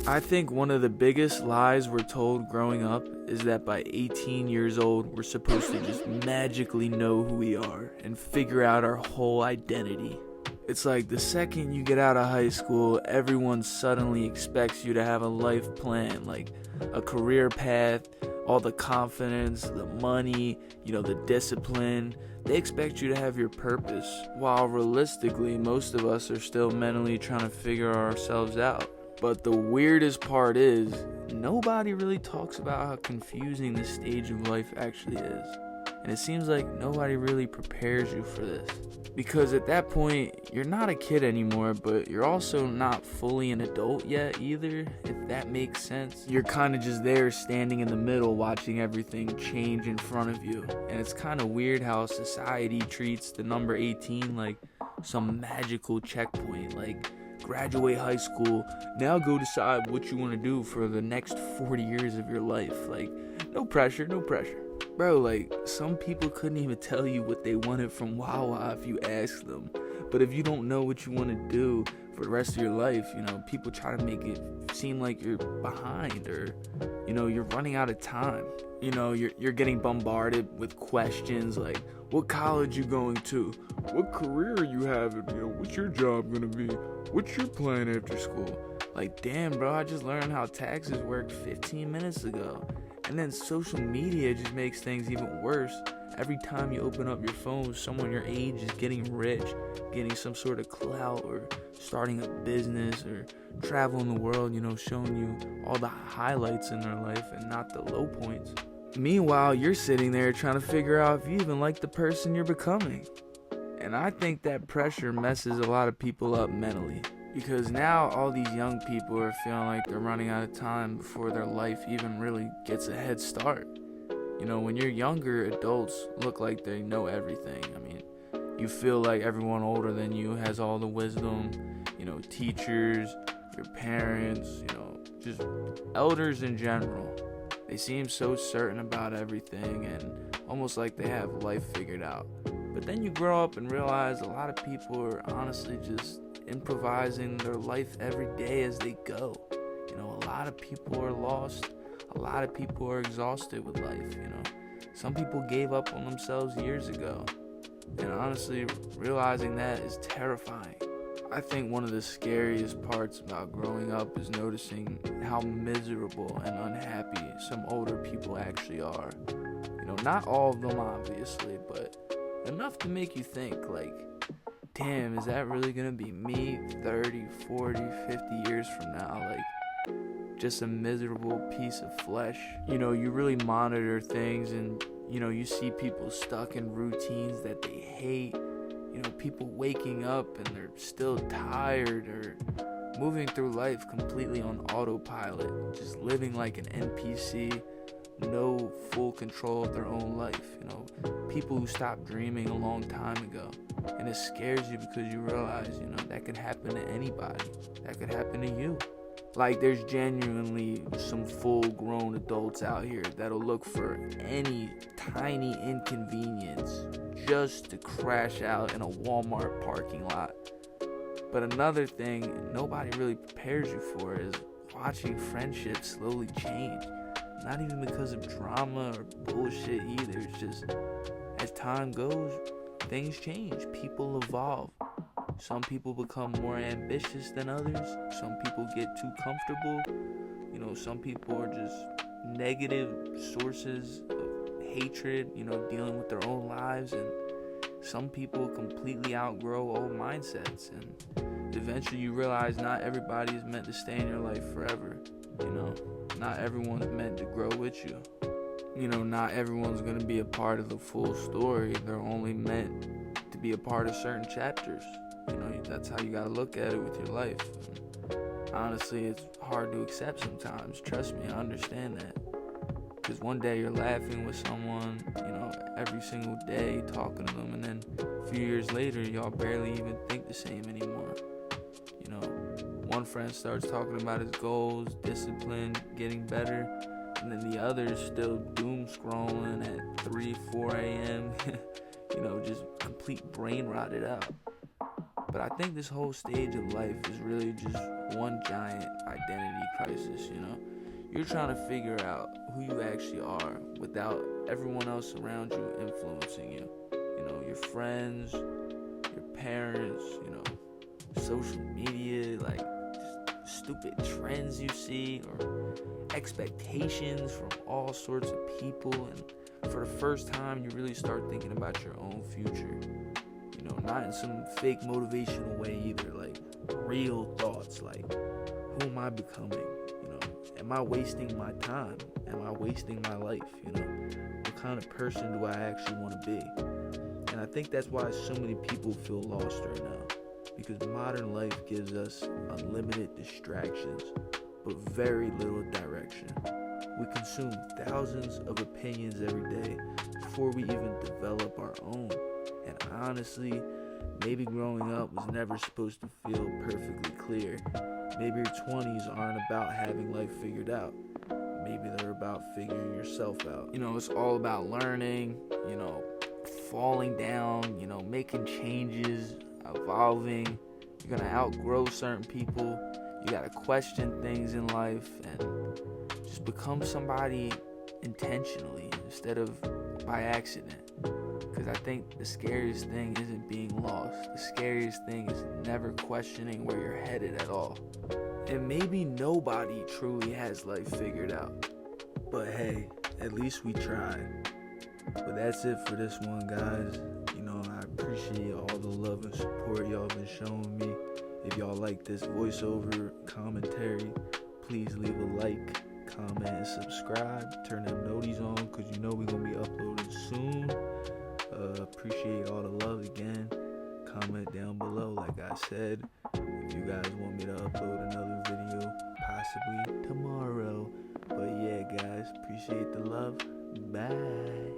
I think one of the biggest lies we're told growing up is that by 18 years old, we're supposed to just magically know who we are and figure out our whole identity. It's like the second you get out of high school, everyone suddenly expects you to have a life plan, like a career path, all the confidence, the money, the discipline. They expect you to have your purpose, while realistically, most of us are still mentally trying to figure ourselves out. But the weirdest part is, nobody really talks about how confusing this stage of life actually is. And it seems like nobody really prepares you for this. Because at that point, you're not a kid anymore, but you're also not fully an adult yet either, if that makes sense. You're kind of just there standing in the middle watching everything change in front of you. And it's kind of weird how society treats the number 18 like some magical checkpoint, like graduate high school, now go decide what you want to do for the next 40 years of your life. Like, no pressure. Bro, like, some people couldn't even tell you what they wanted from Wawa if you asked them. But if you don't know what you want to do for the rest of your life, people try to make it seem like you're behind or, you're running out of time. You're getting bombarded with questions like, what college you going to? What career are you having? What's your job gonna be? What's your plan after school? Like, damn, bro, I just learned how taxes work 15 minutes ago. And then social media just makes things even worse. Every time you open up your phone, someone your age is getting rich, getting some sort of clout, or starting a business, or traveling the world, showing you all the highlights in their life and not the low points. Meanwhile, you're sitting there trying to figure out if you even like the person you're becoming. And I think that pressure messes a lot of people up mentally. Because now all these young people are feeling like they're running out of time before their life even really gets a head start. When you're younger, adults look like they know everything. I mean, you feel like everyone older than you has all the wisdom, teachers, your parents, just elders in general. They seem so certain about everything and almost like they have life figured out. But then you grow up and realize a lot of people are honestly just improvising their life every day as they go. A lot of people are lost. A lot of people are exhausted with life. Some people gave up on themselves years ago. And honestly, realizing that is terrifying. I think one of the scariest parts about growing up is noticing how miserable and unhappy some older people actually are. Not all of them obviously, but enough to make you think, like, damn, is that really gonna be me 30, 40, 50 years from now? Like, just a miserable piece of flesh. You really monitor things and, you see people stuck in routines that they hate. People waking up and they're still tired or moving through life completely on autopilot, just living like an NPC, no full control of their own life. People who stopped dreaming a long time ago. And it scares you because you realize, that could happen to anybody. That could happen to you. Like, there's genuinely some full-grown adults out here that'll look for any tiny inconvenience just to crash out in a Walmart parking lot. But another thing nobody really prepares you for is watching friendships slowly change. Not even because of drama or bullshit either. It's just, as time goes, things change. People evolve. Some people become more ambitious than others. Some people get too comfortable. Some people are just negative sources of hatred, dealing with their own lives. And some people completely outgrow old mindsets. And eventually you realize not everybody is meant to stay in your life forever. Not everyone's meant to grow with you. Not everyone's going to be a part of the full story. They're only meant to be a part of certain chapters. That's how you gotta look at it with your life. And honestly, it's hard to accept sometimes. Trust me, I understand that. Because one day you're laughing with someone, every single day, talking to them, and then a few years later, y'all barely even think the same anymore. One friend starts talking about his goals, discipline, getting better, and then the other is still doom scrolling at 3, 4 a.m., just complete brain rotted out. But I think this whole stage of life is really just one giant identity crisis, you know? You're trying to figure out who you actually are without everyone else around you influencing you. You know, your friends, your parents, you know, social media, like just stupid trends you see, or expectations from all sorts of people. And for the first time, you really start thinking about your own future. You know, not in some fake motivational way either, like real thoughts, like who am I becoming? You know, am I wasting my time? Am I wasting my life? You know, what kind of person do I actually want to be? And I think that's why so many people feel lost right now, because modern life gives us unlimited distractions, but very little direction. We consume thousands of opinions every day before we even develop our own. And honestly, maybe growing up was never supposed to feel perfectly clear. Maybe your 20s aren't about having life figured out. Maybe they're about figuring yourself out. You know, it's all about learning, you know, falling down, you know, making changes, evolving. You're gonna outgrow certain people. You gotta question things in life and just become somebody intentionally instead of by accident. Because I think the scariest thing isn't being lost. The scariest thing is never questioning where you're headed at all. And maybe nobody truly has life figured out. But hey, at least we tried. But that's it for this one, guys. You know, I appreciate all the love and support y'all been showing me. If y'all like this voiceover commentary, please leave a like, comment, and subscribe. Turn them noties on, because you know we're going to be uploading soon. Appreciate all the love again. Comment down below, like I said, if you guys want me to upload another video, possibly tomorrow. But yeah, guys, appreciate the love. Bye.